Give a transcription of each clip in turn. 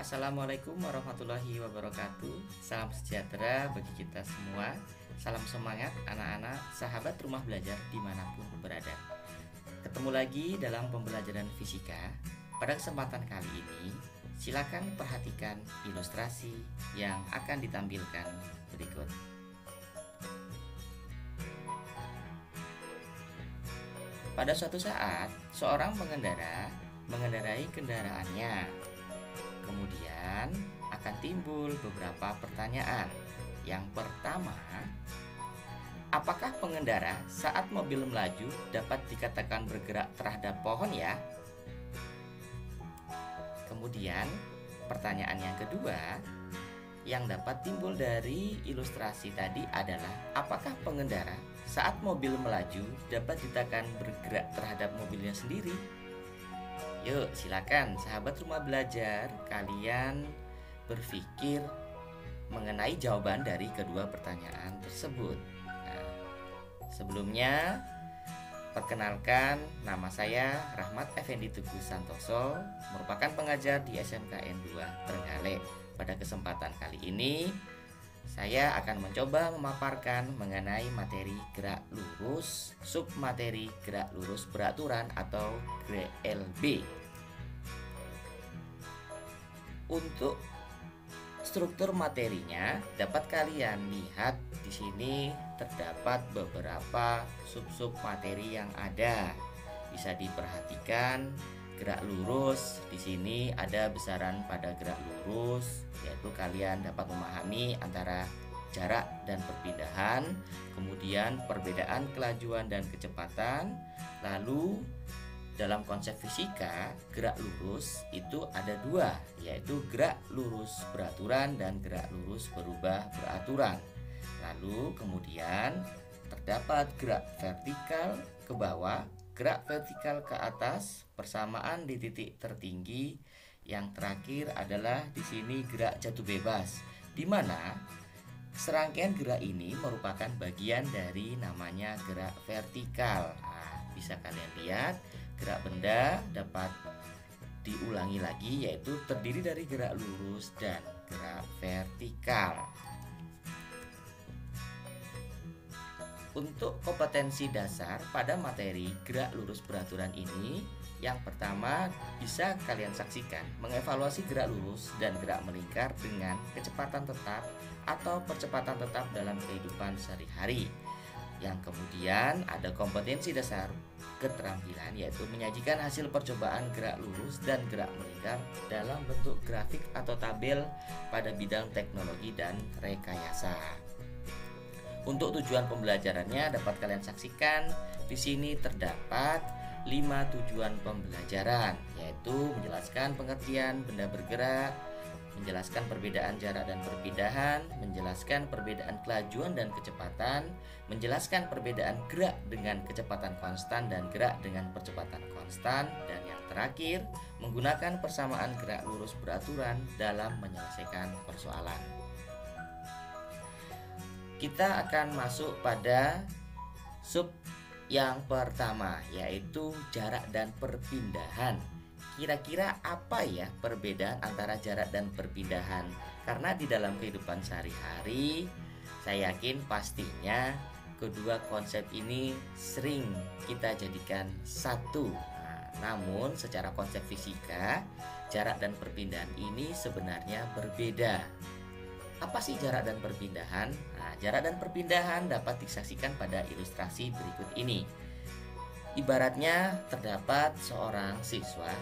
Assalamualaikum warahmatullahi wabarakatuh. Salam sejahtera bagi kita semua. Salam semangat anak-anak, sahabat rumah belajar dimanapun berada. Ketemu lagi dalam pembelajaran fisika. Pada kesempatan kali ini, silakan perhatikan ilustrasi yang akan ditampilkan berikut. Pada suatu saat, seorang pengendara mengendarai kendaraannya. Kemudian akan timbul beberapa pertanyaan. Yang pertama, apakah pengendara saat mobil melaju dapat dikatakan bergerak terhadap pohon ya? Kemudian pertanyaan yang kedua yang dapat timbul dari ilustrasi tadi adalah apakah pengendara saat mobil melaju dapat dikatakan bergerak terhadap mobilnya sendiri? Yuk silakan sahabat rumah belajar, kalian berpikir mengenai jawaban dari kedua pertanyaan tersebut. Nah, sebelumnya perkenalkan, nama saya Rahmat Effendi Teguh Santoso, merupakan pengajar di SMKN 2 Trenggalek. Pada kesempatan kali ini saya akan mencoba memaparkan mengenai materi gerak lurus, submateri gerak lurus beraturan atau GLB. Untuk struktur materinya dapat kalian lihat di sini terdapat beberapa sub-sub materi yang ada. Bisa diperhatikan gerak lurus, di sini ada besaran pada gerak lurus, yaitu kalian dapat memahami antara jarak dan perpindahan, kemudian perbedaan kelajuan dan kecepatan. Lalu dalam konsep fisika, gerak lurus itu ada dua, yaitu gerak lurus beraturan dan gerak lurus berubah beraturan. Lalu kemudian terdapat gerak vertikal ke bawah, gerak vertikal ke atas, persamaan di titik tertinggi. Yang terakhir adalah di sini gerak jatuh bebas, di mana serangkaian gerak ini merupakan bagian dari namanya gerak vertikal. Nah, bisa kalian lihat gerak benda dapat diulangi lagi, yaitu terdiri dari gerak lurus dan gerak vertikal. Untuk kompetensi dasar pada materi gerak lurus beraturan ini, yang pertama bisa kalian saksikan mengevaluasi gerak lurus dan gerak melingkar dengan kecepatan tetap atau percepatan tetap dalam kehidupan sehari-hari. Yang kemudian ada kompetensi dasar keterampilan, yaitu menyajikan hasil percobaan gerak lurus dan gerak melingkar dalam bentuk grafik atau tabel pada bidang teknologi dan rekayasa. Untuk tujuan pembelajarannya dapat kalian saksikan di sini terdapat 5 tujuan pembelajaran, yaitu menjelaskan pengertian benda bergerak, menjelaskan perbedaan jarak dan perpindahan, menjelaskan perbedaan kelajuan dan kecepatan, menjelaskan perbedaan gerak dengan kecepatan konstan dan gerak dengan percepatan konstan, dan yang terakhir menggunakan persamaan gerak lurus beraturan dalam menyelesaikan persoalan. Kita akan masuk pada sub yang pertama, yaitu jarak dan perpindahan. Kira-kira apa ya perbedaan antara jarak dan perpindahan? Karena di dalam kehidupan sehari-hari, saya yakin pastinya kedua konsep ini sering kita jadikan satu. Namun secara konsep fisika, jarak dan perpindahan ini sebenarnya berbeda. Apa sih jarak dan perpindahan? Nah, jarak dan perpindahan dapat disaksikan pada ilustrasi berikut ini. Ibaratnya terdapat seorang siswa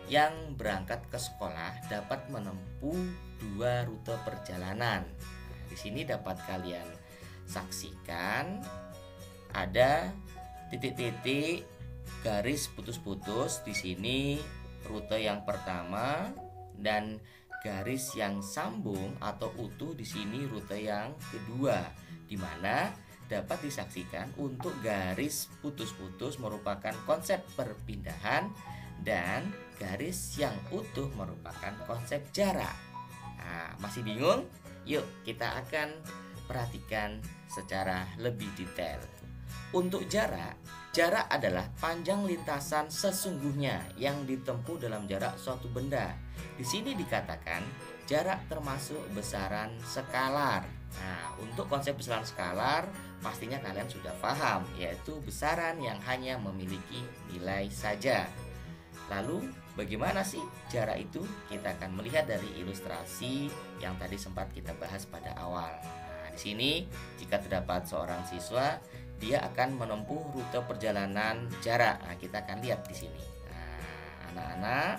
yang berangkat ke sekolah dapat menempuh 2 rute perjalanan. Nah, di sini dapat kalian saksikan ada titik-titik garis putus-putus. Di sini rute yang pertama dan garis yang sambung atau utuh di sini rute yang kedua, di mana dapat disaksikan untuk garis putus-putus merupakan konsep perpindahan dan garis yang utuh merupakan konsep jarak. Nah, masih bingung? Yuk kita akan perhatikan secara lebih detail. Untuk jarak, jarak adalah panjang lintasan sesungguhnya yang ditempuh dalam jarak suatu benda. Di sini dikatakan jarak termasuk besaran skalar. Nah, untuk konsep besaran skalar pastinya kalian sudah paham, yaitu besaran yang hanya memiliki nilai saja. Lalu bagaimana sih jarak itu? Kita akan melihat dari ilustrasi yang tadi sempat kita bahas pada awal. Nah, di sini jika terdapat seorang siswa, dia akan menempuh rute perjalanan jarak. Nah, kita akan lihat di sini. Nah, anak-anak,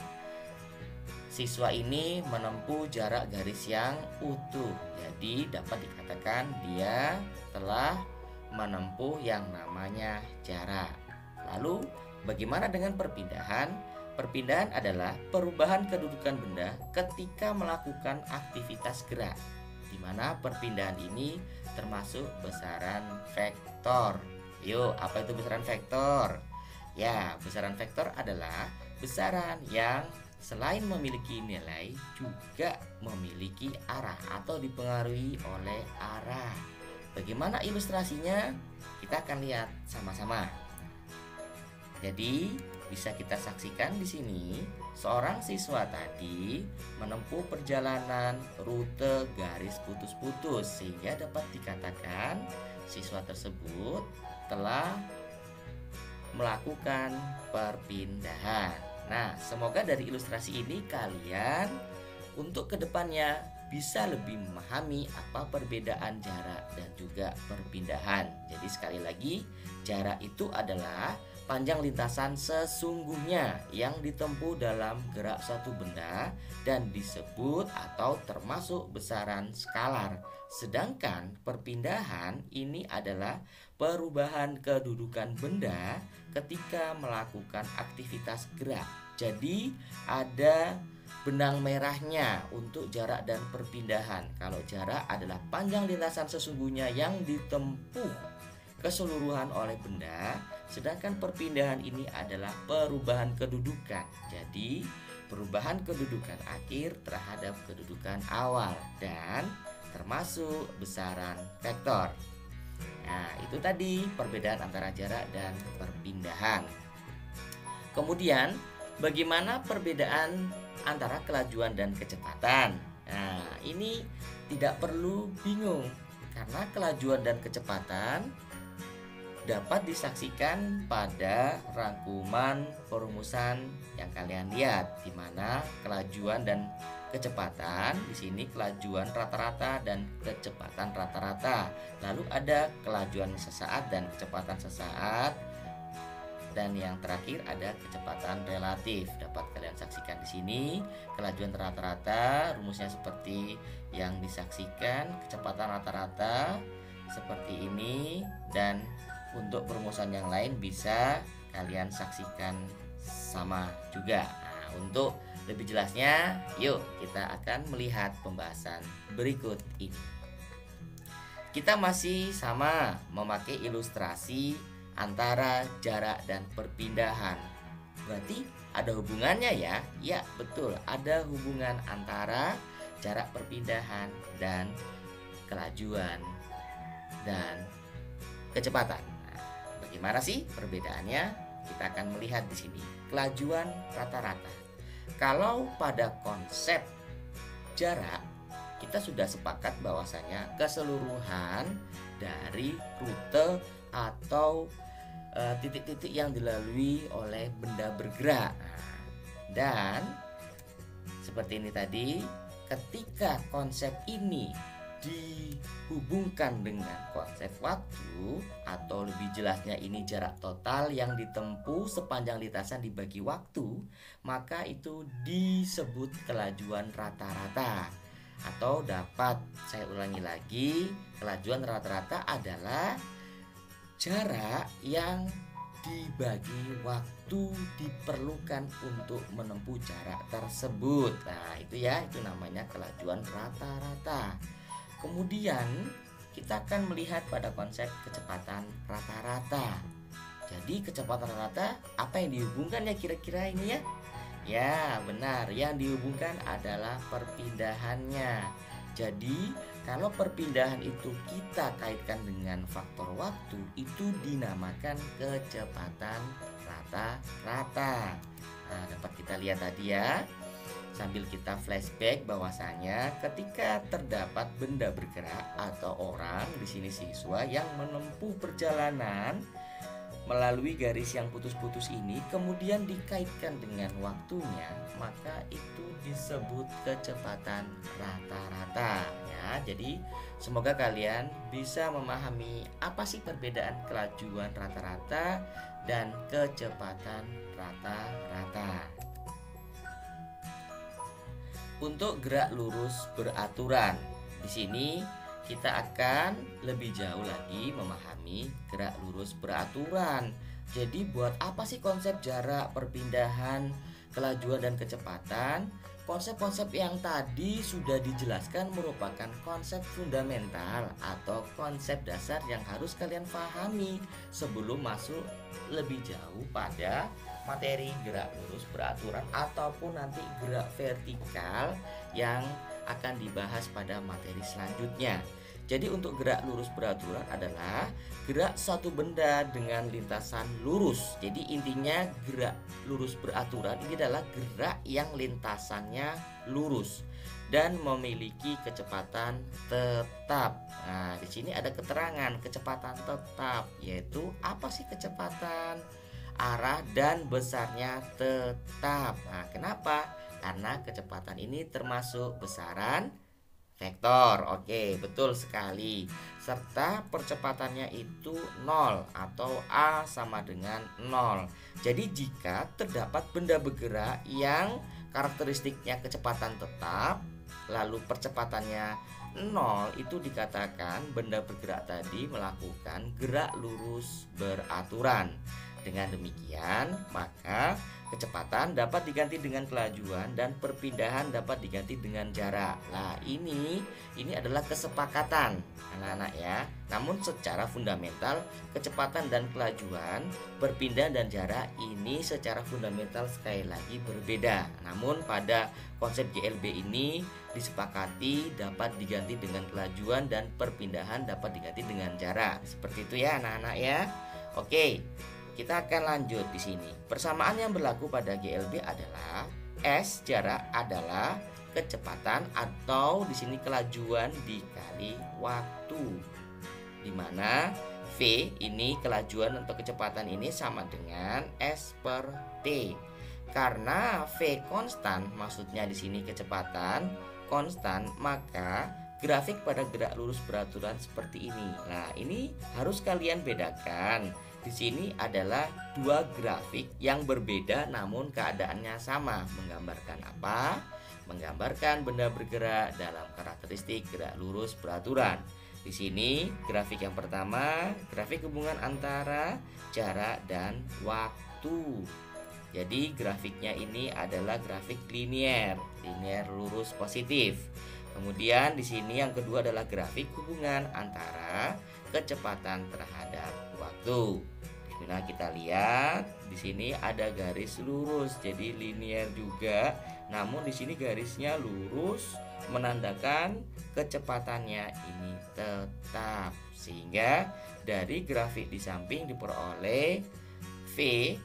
siswa ini menempuh jarak garis yang utuh. Jadi dapat dikatakan dia telah menempuh yang namanya jarak. Lalu bagaimana dengan perpindahan? Perpindahan adalah perubahan kedudukan benda ketika melakukan aktivitas gerak, di mana perpindahan ini termasuk besaran vektor. Yuk, apa itu besaran vektor? Ya, besaran vektor adalah besaran yang selain memiliki nilai juga memiliki arah atau dipengaruhi oleh arah. Bagaimana ilustrasinya? Kita akan lihat sama-sama. Jadi bisa kita saksikan di sini, seorang siswa tadi menempuh perjalanan rute garis putus-putus, sehingga dapat dikatakan siswa tersebut telah melakukan perpindahan. Nah, semoga dari ilustrasi ini kalian untuk kedepannya bisa lebih memahami apa perbedaan jarak dan juga perpindahan. Jadi sekali lagi, jarak itu adalah panjang lintasan sesungguhnya yang ditempuh dalam gerak suatu benda dan disebut atau termasuk besaran skalar. Sedangkan perpindahan ini adalah perubahan kedudukan benda ketika melakukan aktivitas gerak. Jadi ada benang merahnya untuk jarak dan perpindahan. Kalau jarak adalah panjang lintasan sesungguhnya yang ditempuh keseluruhan oleh benda, sedangkan perpindahan ini adalah perubahan kedudukan. Jadi perubahan kedudukan akhir terhadap kedudukan awal dan termasuk besaran vektor. Nah, itu tadi perbedaan antara jarak dan perpindahan. Kemudian bagaimana perbedaan antara kelajuan dan kecepatan? Nah, ini tidak perlu bingung karena kelajuan dan kecepatan dapat disaksikan pada rangkuman perumusan yang kalian lihat, di mana kelajuan dan kecepatan di sini kelajuan rata-rata dan kecepatan rata-rata. Lalu ada kelajuan sesaat dan kecepatan sesaat. Dan yang terakhir ada kecepatan relatif. Dapat kalian saksikan di sini kelajuan rata-rata, rumusnya seperti yang disaksikan, kecepatan rata-rata seperti ini, dan untuk perumusan yang lain bisa kalian saksikan sama juga. Nah, untuk lebih jelasnya, yuk kita akan melihat pembahasan berikut ini. Kita masih sama memakai ilustrasi antara jarak dan perpindahan. Berarti ada hubungannya ya? Ya, betul, ada hubungan antara jarak perpindahan dan kelajuan dan kecepatan. Bagaimana sih perbedaannya? Kita akan melihat di sini. Kelajuan rata-rata. Kalau pada konsep jarak, kita sudah sepakat bahwasanya keseluruhan dari rute atau titik-titik yang dilalui oleh benda bergerak. Dan seperti ini tadi, ketika konsep ini dihubungkan dengan konsep waktu, atau lebih jelasnya ini jarak total yang ditempuh sepanjang lintasan dibagi waktu, maka itu disebut kelajuan rata-rata. Atau dapat saya ulangi lagi, kelajuan rata-rata adalah jarak yang dibagi waktu diperlukan untuk menempuh jarak tersebut. Nah, itu ya, itu namanya kelajuan rata-rata. Kemudian kita akan melihat pada konsep kecepatan rata-rata. Jadi kecepatan rata apa yang dihubungkan ya kira-kira ini ya? Ya benar, yang dihubungkan adalah perpindahannya. Jadi kalau perpindahan itu kita kaitkan dengan faktor waktu, itu dinamakan kecepatan rata-rata. Nah, dapat kita lihat tadi ya. Sambil kita flashback bahwasanya ketika terdapat benda bergerak atau orang, di sini siswa yang menempuh perjalanan melalui garis yang putus-putus ini kemudian dikaitkan dengan waktunya, maka itu disebut kecepatan rata-rata ya. Jadi semoga kalian bisa memahami apa sih perbedaan kelajuan rata-rata dan kecepatan rata-rata. Untuk gerak lurus beraturan, di sini kita akan lebih jauh lagi memahami gerak lurus beraturan. Jadi buat apa sih konsep jarak, perpindahan, kelajuan dan kecepatan? Konsep-konsep yang tadi sudah dijelaskan merupakan konsep fundamental atau konsep dasar yang harus kalian pahami sebelum masuk lebih jauh pada materi gerak lurus beraturan ataupun nanti gerak vertikal yang akan dibahas pada materi selanjutnya. Jadi untuk gerak lurus beraturan adalah gerak suatu benda dengan lintasan lurus. Jadi intinya gerak lurus beraturan ini adalah gerak yang lintasannya lurus dan memiliki kecepatan tetap. Nah, di sini ada keterangan kecepatan tetap, yaitu apa sih kecepatan? Arah dan besarnya tetap. Nah, kenapa? Karena kecepatan ini termasuk besaran vektor. Oke, betul sekali. Serta percepatannya itu 0 atau A sama dengan 0. Jadi jika terdapat benda bergerak yang karakteristiknya kecepatan tetap, lalu percepatannya 0, itu dikatakan benda bergerak tadi melakukan gerak lurus beraturan. Dengan demikian, maka kecepatan dapat diganti dengan kelajuan dan perpindahan dapat diganti dengan jarak. Nah, ini adalah kesepakatan anak-anak ya. Namun secara fundamental, kecepatan dan kelajuan, perpindahan dan jarak ini secara fundamental sekali lagi berbeda. Namun pada konsep GLB ini disepakati dapat diganti dengan kelajuan dan perpindahan dapat diganti dengan jarak. Seperti itu ya anak-anak ya. Oke. Kita akan lanjut di sini. Persamaan yang berlaku pada GLB adalah S jarak adalah kecepatan atau di sini kelajuan dikali waktu. Di mana V ini kelajuan atau kecepatan ini sama dengan S per T. Karena V konstan, maksudnya di sini kecepatan konstan, maka grafik pada gerak lurus beraturan seperti ini. Nah, ini harus kalian bedakan. Di sini adalah dua grafik yang berbeda namun keadaannya sama. Menggambarkan apa? Menggambarkan benda bergerak dalam karakteristik gerak lurus beraturan. Di sini grafik yang pertama, grafik hubungan antara jarak dan waktu. Jadi grafiknya ini adalah grafik linier lurus positif. Kemudian di sini yang kedua adalah grafik hubungan antara kecepatan terhadap waktu. Nah, kita lihat di sini ada garis lurus, jadi linier juga. Namun di sini garisnya lurus menandakan kecepatannya ini tetap. Sehingga dari grafik di samping diperoleh V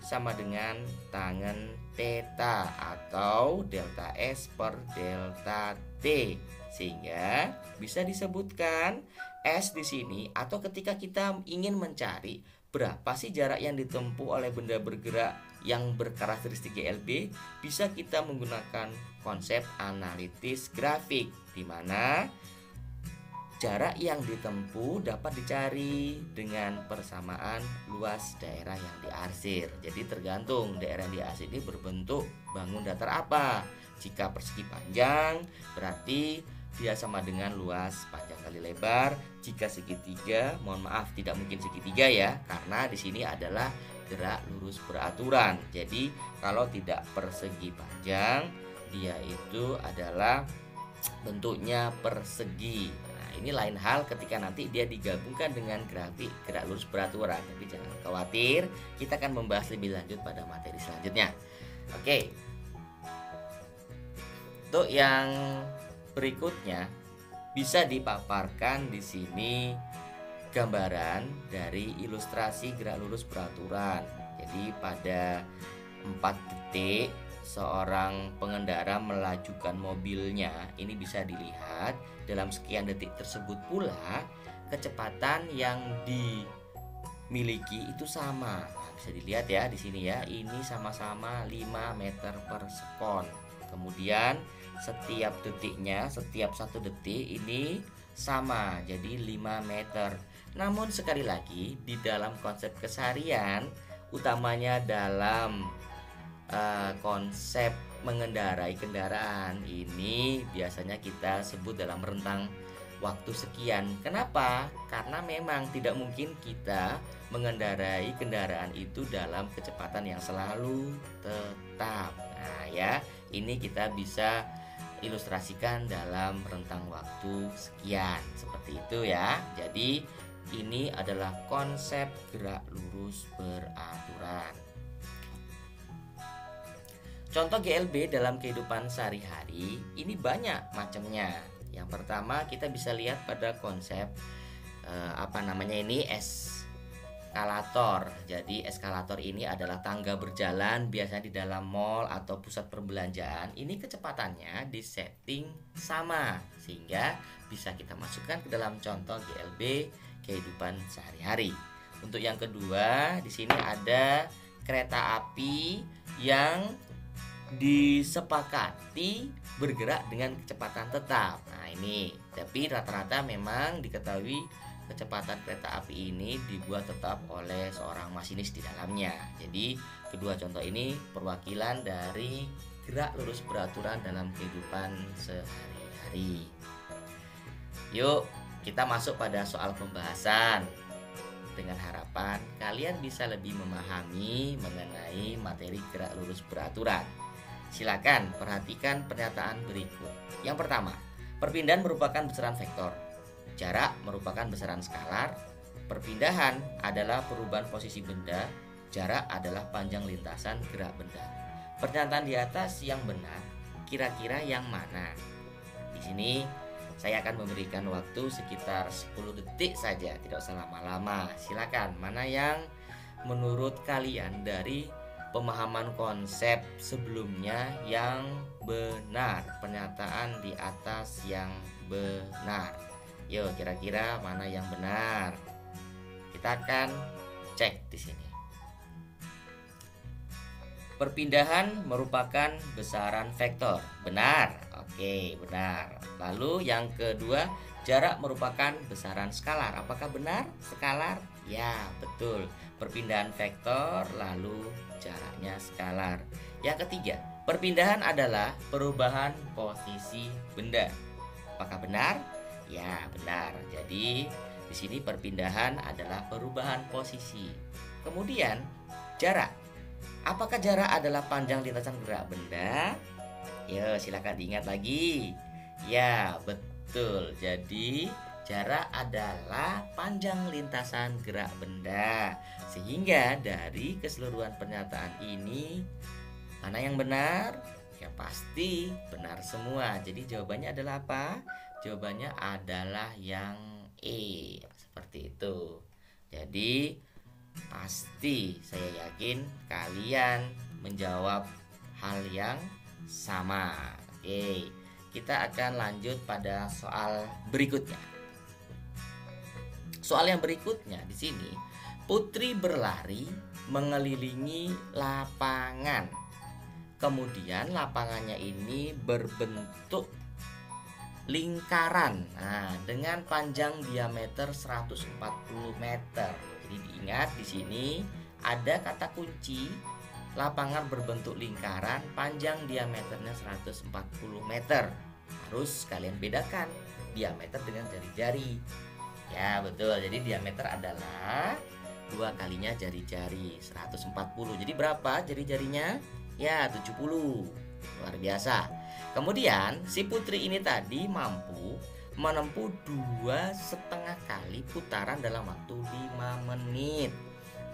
sama dengan tangen theta atau delta S per delta T. Sehingga bisa disebutkan S di sini atau ketika kita ingin mencari berapa sih jarak yang ditempuh oleh benda bergerak yang berkarakteristik GLB, bisa kita menggunakan konsep analitis grafik, di mana jarak yang ditempuh dapat dicari dengan persamaan luas daerah yang diarsir. Jadi tergantung daerah yang diarsir ini berbentuk bangun datar apa. Jika persegi panjang berarti dia sama dengan luas panjang kali lebar. Jika segitiga, mohon maaf tidak mungkin segitiga ya, karena di sini adalah gerak lurus beraturan. Jadi kalau tidak persegi panjang, dia itu adalah bentuknya persegi. Nah, ini lain hal ketika nanti dia digabungkan dengan grafik gerak lurus beraturan. Tapi jangan khawatir, kita akan membahas lebih lanjut pada materi selanjutnya. Oke. Untuk yang berikutnya bisa dipaparkan di sini gambaran dari ilustrasi gerak lurus beraturan. Jadi pada 4 detik seorang pengendara melajukan mobilnya, ini bisa dilihat dalam sekian detik tersebut pula kecepatan yang dimiliki itu sama. Nah, bisa dilihat ya di sini ya, ini sama-sama 5 meter per sekon. Kemudian setiap detiknya, setiap 1 detik ini sama, jadi 5 meter. Namun sekali lagi di dalam konsep keseharian, utamanya dalam konsep mengendarai kendaraan ini biasanya kita sebut dalam rentang waktu sekian. Kenapa? Karena memang tidak mungkin kita mengendarai kendaraan itu dalam kecepatan yang selalu tetap. Nah ya, ini kita bisa ilustrasikan dalam rentang waktu sekian, seperti itu ya. Jadi ini adalah konsep gerak lurus beraturan. Contoh GLB dalam kehidupan sehari-hari ini banyak macamnya. Yang pertama kita bisa lihat pada konsep eskalator. Jadi eskalator ini adalah tangga berjalan biasanya di dalam mall atau pusat perbelanjaan. Ini kecepatannya disetting sama sehingga bisa kita masukkan ke dalam contoh GLB kehidupan sehari-hari. Untuk yang kedua, di sini ada kereta api yang disepakati bergerak dengan kecepatan tetap. Nah ini, tapi rata-rata memang diketahui kecepatan kereta api ini dibuat tetap oleh seorang masinis di dalamnya. Jadi kedua contoh ini perwakilan dari gerak lurus beraturan dalam kehidupan sehari-hari. Yuk kita masuk pada soal pembahasan. Dengan harapan kalian bisa lebih memahami mengenai materi gerak lurus beraturan. Silakan perhatikan pernyataan berikut. Yang pertama, perpindahan merupakan besaran vektor. Jarak merupakan besaran skalar. Perpindahan adalah perubahan posisi benda. Jarak adalah panjang lintasan gerak benda. Pernyataan di atas yang benar, kira-kira yang mana? Di sini saya akan memberikan waktu sekitar 10 detik saja, tidak usah lama-lama. Silakan, mana yang menurut kalian dari pemahaman konsep sebelumnya yang benar, pernyataan di atas yang benar. Yuk, kira-kira mana yang benar? Kita akan cek di sini. Perpindahan merupakan besaran vektor. Benar. Oke, benar. Lalu yang kedua, jarak merupakan besaran skalar. Apakah benar? Skalar? Ya, betul. Perpindahan vektor lalu jaraknya skalar. Yang ketiga, perpindahan adalah perubahan posisi benda. Apakah benar? Ya, benar. Jadi di sini perpindahan adalah perubahan posisi. Kemudian jarak. Apakah jarak adalah panjang lintasan gerak benda? Yo, silakan diingat lagi. Ya, betul. Jadi jarak adalah panjang lintasan gerak benda. Sehingga dari keseluruhan pernyataan ini, mana yang benar? Ya pasti benar semua. Jadi jawabannya adalah apa? Jawabannya adalah yang E. Seperti itu. Jadi pasti saya yakin kalian menjawab hal yang sama. Oke, kita akan lanjut pada soal berikutnya. Soal yang berikutnya di sini, Putri berlari mengelilingi lapangan. Kemudian lapangannya ini berbentuk lingkaran. Nah, dengan panjang diameter 140 meter. Jadi diingat di sini ada kata kunci lapangan berbentuk lingkaran, panjang diameternya 140 meter. Harus kalian bedakan diameter dengan jari-jari. Ya, betul. Jadi diameter adalah 2 kalinya jari-jari, 140. Jadi berapa jari-jarinya? Ya, 70. Luar biasa. Kemudian si Putri ini tadi mampu menempuh 2,5 kali putaran dalam waktu 5 menit.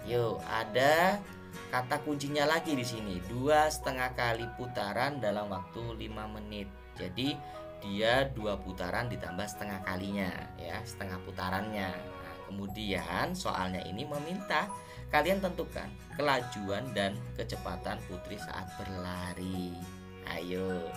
Yuk, ada kata kuncinya lagi di sini, 2,5 kali putaran dalam waktu 5 menit. Jadi dia 2 putaran ditambah setengah kalinya ya, setengah putarannya. Nah, kemudian soalnya ini meminta kalian tentukan kelajuan dan kecepatan Putri saat berlari. Ayo,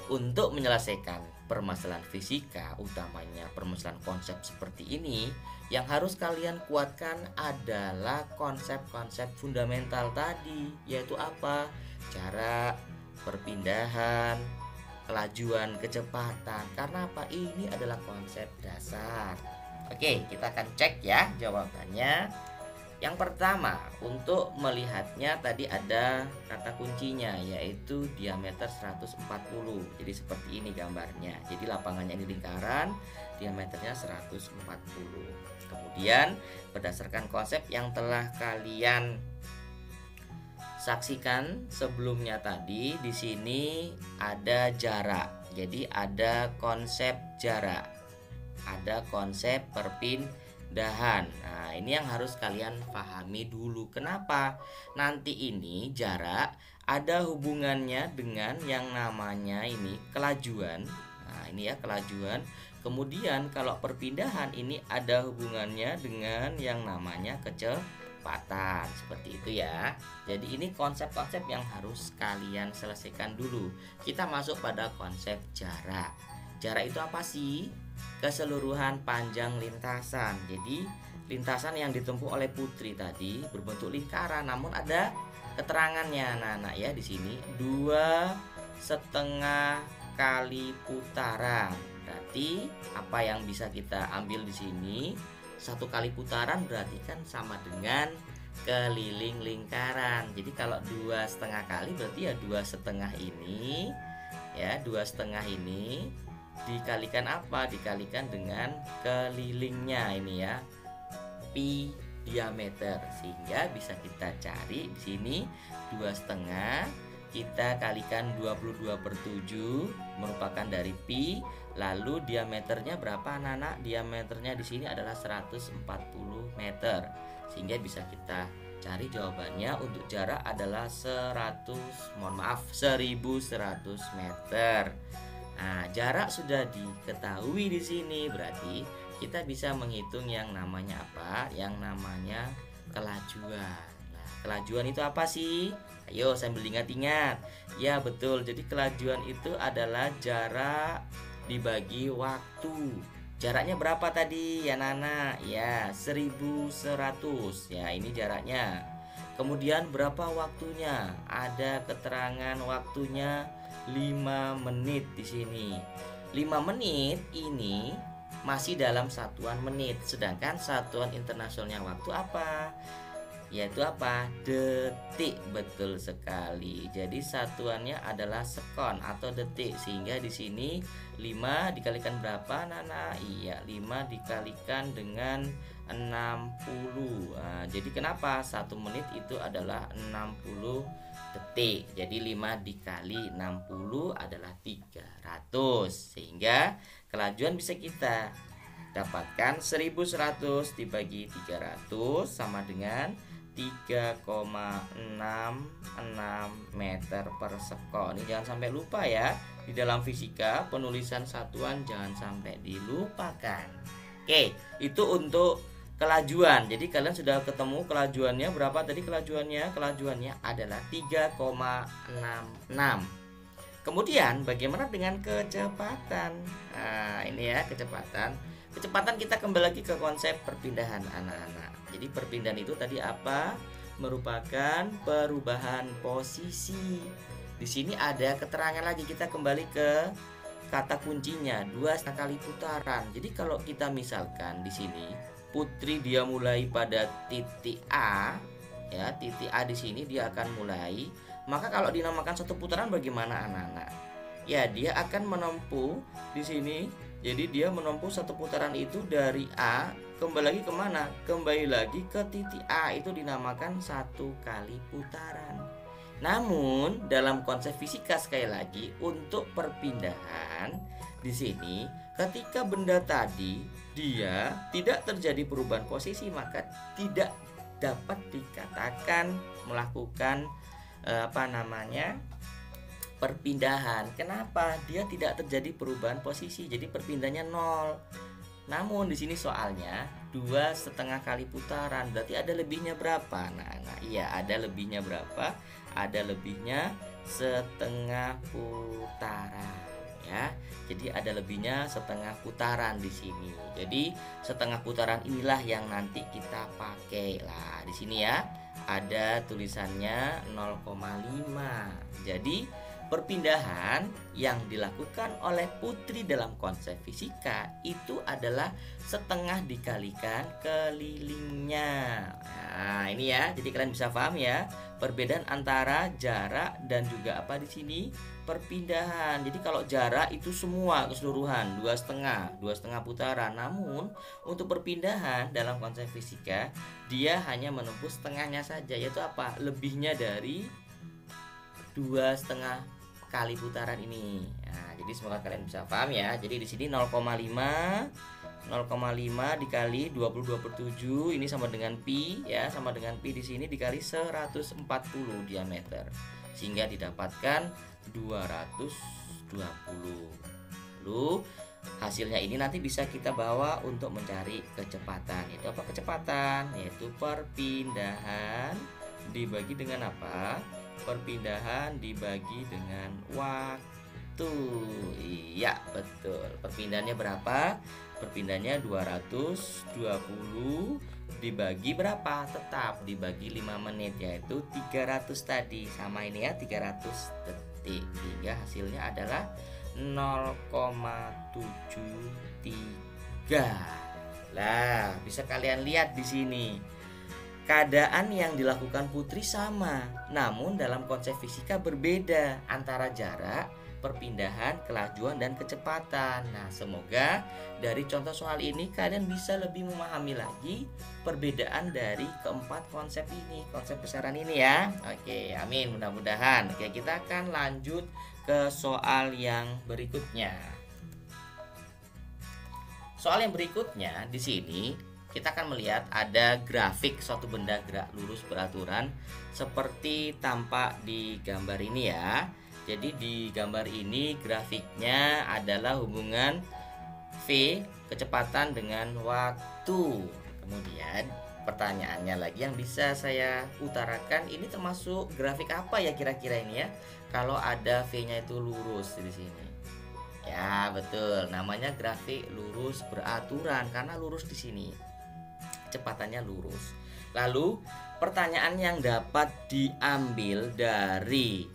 untuk menyelesaikan permasalahan fisika, utamanya permasalahan konsep seperti ini, yang harus kalian kuatkan adalah konsep-konsep fundamental tadi, yaitu apa? Jarak, perpindahan, kelajuan, kecepatan. Karena apa? Ini adalah konsep dasar. Oke, kita akan cek ya jawabannya. Yang pertama, untuk melihatnya tadi ada kata kuncinya, yaitu diameter 140. Jadi seperti ini gambarnya. Jadi lapangannya ini lingkaran, diameternya 140. Kemudian berdasarkan konsep yang telah kalian saksikan sebelumnya tadi, di sini ada jarak. Jadi ada konsep jarak, ada konsep perpindahan. Nah, ini yang harus kalian pahami dulu. Kenapa? Nanti ini jarak ada hubungannya dengan yang namanya ini kelajuan. Nah, ini ya kelajuan. Kemudian kalau perpindahan ini ada hubungannya dengan yang namanya kecepatan. Seperti itu ya. Jadi ini konsep-konsep yang harus kalian selesaikan dulu. Kita masuk pada konsep jarak. Jarak itu apa sih? Keseluruhan panjang lintasan. Jadi lintasan yang ditempuh oleh Putri tadi berbentuk lingkaran, namun ada keterangannya. Nah, ya di sini 2,5 kali putaran. Berarti apa yang bisa kita ambil di sini? 1 kali putaran berarti kan sama dengan keliling lingkaran. Jadi kalau 2,5 kali berarti ya 2,5 ini ya, 2,5 ini dikalikan apa? Dikalikan dengan kelilingnya ini ya, pi diameter, sehingga bisa kita cari di sini 2,5 kita kalikan 22/7 merupakan dari pi, lalu diameternya berapa anak-anak? Diameternya di sini adalah 140 meter, sehingga bisa kita cari jawabannya untuk jarak adalah 1100 meter. Nah, jarak sudah diketahui di sini, berarti kita bisa menghitung yang namanya apa? Yang namanya kelajuan. Nah, kelajuan itu apa sih? Ayo sambil ingat-ingat. Ya betul, jadi kelajuan itu adalah jarak dibagi waktu. Jaraknya berapa tadi ya Nana? Ya 1100. Ya ini jaraknya. Kemudian berapa waktunya? Ada keterangan waktunya 5 menit di sini. 5 menit ini masih dalam satuan menit, sedangkan satuan internasionalnya waktu apa? Yaitu apa? Detik. Betul sekali. Jadi satuannya adalah sekon atau detik, sehingga di sini 5 dikalikan berapa Nana? Iya, 5 dikalikan dengan 60. Nah, jadi kenapa 1 menit itu adalah 60 detik. Jadi 5 dikali 60 adalah 300. Sehingga kelajuan bisa kita dapatkan 1100 dibagi 300 sama dengan 3,66 meter per sekon. Ini jangan sampai lupa ya. Di dalam fisika penulisan satuan jangan sampai dilupakan. Oke, itu untuk kelajuan. Jadi kalian sudah ketemu kelajuannya berapa tadi kelajuannya? Kelajuannya adalah 3,66. Kemudian bagaimana dengan kecepatan? Nah, ini ya kecepatan. Kecepatan kita kembali lagi ke konsep perpindahan anak-anak. Jadi perpindahan itu tadi apa? Merupakan perubahan posisi. Di sini ada keterangan lagi, kita kembali ke kata kuncinya 2,5 kali putaran. Jadi kalau kita misalkan di sini Putri dia mulai pada titik A, ya titik A di sini dia akan mulai. Maka kalau dinamakan satu putaran bagaimana anak-anak? Ya dia akan menempuh di sini. Jadi dia menempuh satu putaran itu dari A kembali lagi kemana? Kembali lagi ke titik A, itu dinamakan 1 kali putaran. Namun dalam konsep fisika sekali lagi untuk perpindahan di sini ketika benda tadi dia tidak terjadi perubahan posisi maka tidak dapat dikatakan melakukan perpindahan. Kenapa? Dia tidak terjadi perubahan posisi, jadi perpindahannya 0. Namun di sini soalnya 2,5 kali putaran, berarti ada lebihnya berapa? Nah, iya, ada lebihnya berapa? Ada lebihnya setengah putaran ya. Jadi ada lebihnya setengah putaran di sini. Jadi setengah putaran inilah yang nanti kita pakai. Lah, di sini ya ada tulisannya 0,5. Jadi perpindahan yang dilakukan oleh Putri dalam konsep fisika itu adalah setengah dikalikan kelilingnya. Nah, ini ya, jadi kalian bisa paham ya perbedaan antara jarak dan juga apa di sini perpindahan. Jadi kalau jarak itu semua keseluruhan 2,5 putaran. Namun untuk perpindahan dalam konsep fisika dia hanya menempuh setengahnya saja, yaitu apa? Lebihnya dari 2,5 kali putaran ini. Nah, jadi semoga kalian bisa paham ya. Jadi di sini 0,5 dikali 22/7 ini sama dengan pi ya, sama dengan pi di sini dikali 140 diameter sehingga didapatkan 220. Lalu hasilnya ini nanti bisa kita bawa untuk mencari kecepatan. Itu apa kecepatan? Yaitu perpindahan dibagi dengan apa? Perpindahan dibagi dengan waktu. Iya, betul. Perpindahannya berapa? Perpindahannya 220 dibagi berapa? Tetap dibagi 5 menit, yaitu 300 tadi. Sama ini ya, 300 detik. Hingga hasilnya adalah 0,73. Lah, bisa kalian lihat di sini. Keadaan yang dilakukan Putri sama, namun dalam konsep fisika berbeda antara jarak, perpindahan, kelajuan, dan kecepatan. Nah, semoga dari contoh soal ini kalian bisa lebih memahami lagi perbedaan dari keempat konsep ini, konsep besaran ini ya. Oke, amin, mudah-mudahan. Oke, kita akan lanjut ke soal yang berikutnya. Soal yang berikutnya di sini kita akan melihat ada grafik suatu benda gerak lurus beraturan seperti tampak di gambar ini ya. Jadi di gambar ini grafiknya adalah hubungan V kecepatan dengan waktu. Kemudian pertanyaannya lagi yang bisa saya utarakan, ini termasuk grafik apa ya kira-kira ini ya? Kalau ada V-nya itu lurus di sini. Ya, betul. Namanya grafik lurus beraturan karena lurus di sini. Kecepatannya lurus. Lalu pertanyaan yang dapat diambil dari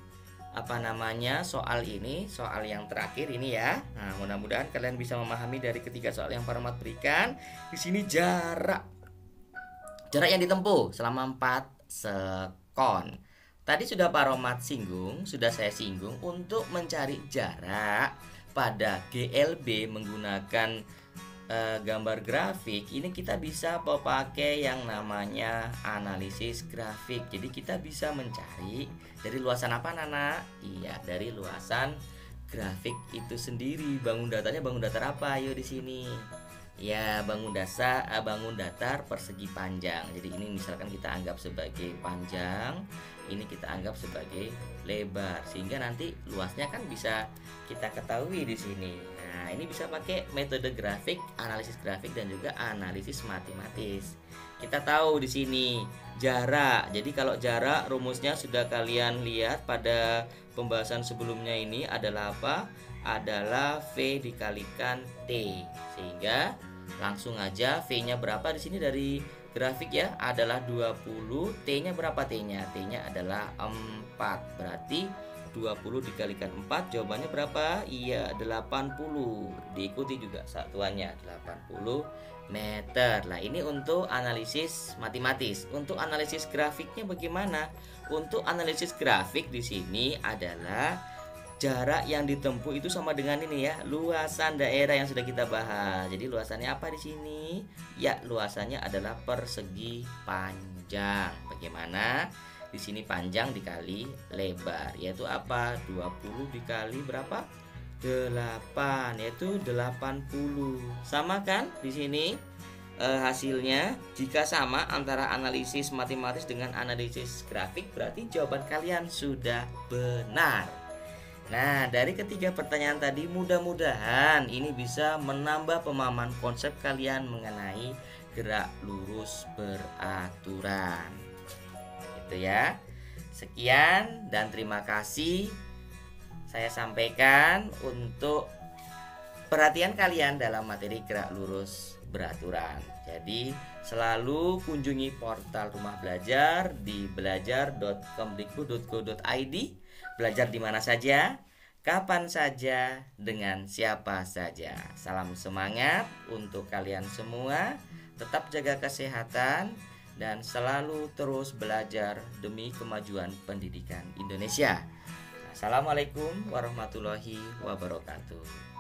soal ini, soal yang terakhir ini ya. Nah, mudah-mudahan kalian bisa memahami dari ketiga soal yang Pak Rahmat berikan. Di sini jarak yang ditempuh selama 4 sekon. Tadi sudah Pak Rahmat sudah saya singgung untuk mencari jarak pada GLB menggunakan gambar grafik. Ini kita bisa pakai yang namanya analisis grafik. Jadi kita bisa mencari dari luasan apa Nana? Iya, dari luasan grafik itu sendiri. Bangun datarnya bangun datar apa? Ayo di sini. Ya, bangun datar persegi panjang. Jadi ini misalkan kita anggap sebagai panjang, ini kita anggap sebagai lebar, sehingga nanti luasnya kan bisa kita ketahui di sini. Nah, ini bisa pakai metode grafik, analisis grafik dan juga analisis matematis. Kita tahu di sini jarak. Jadi kalau jarak rumusnya sudah kalian lihat pada pembahasan sebelumnya ini adalah apa? Adalah V dikalikan T. Sehingga langsung aja V-nya berapa di sini dari grafik ya? Adalah 20. T-nya berapa T-nya? T-nya adalah 4. Berarti 20 dikalikan 4 jawabannya berapa? Iya, 80. Diikuti juga satuannya 80 meter. Nah, ini untuk analisis matematis. Untuk analisis grafiknya bagaimana? Untuk analisis grafik di sini adalah jarak yang ditempuh itu sama dengan ini ya, luasan daerah yang sudah kita bahas. Jadi luasannya apa di sini? Ya, luasannya adalah persegi panjang. Bagaimana? Di sini panjang dikali lebar, yaitu apa? 20 dikali berapa? 8, yaitu 80. Sama kan di sini hasilnya? Jika sama antara analisis matematis dengan analisis grafik, berarti jawaban kalian sudah benar. Nah, dari ketiga pertanyaan tadi mudah-mudahan ini bisa menambah pemahaman konsep kalian mengenai gerak lurus beraturan. Itu ya. Sekian dan terima kasih saya sampaikan untuk perhatian kalian dalam materi gerak lurus beraturan. Jadi selalu kunjungi portal Rumah Belajar di belajar.kemdikbud.go.id. Belajar di mana saja, kapan saja, dengan siapa saja. Salam semangat untuk kalian semua. Tetap jaga kesehatan dan selalu terus belajar demi kemajuan pendidikan Indonesia. Assalamualaikum warahmatullahi wabarakatuh.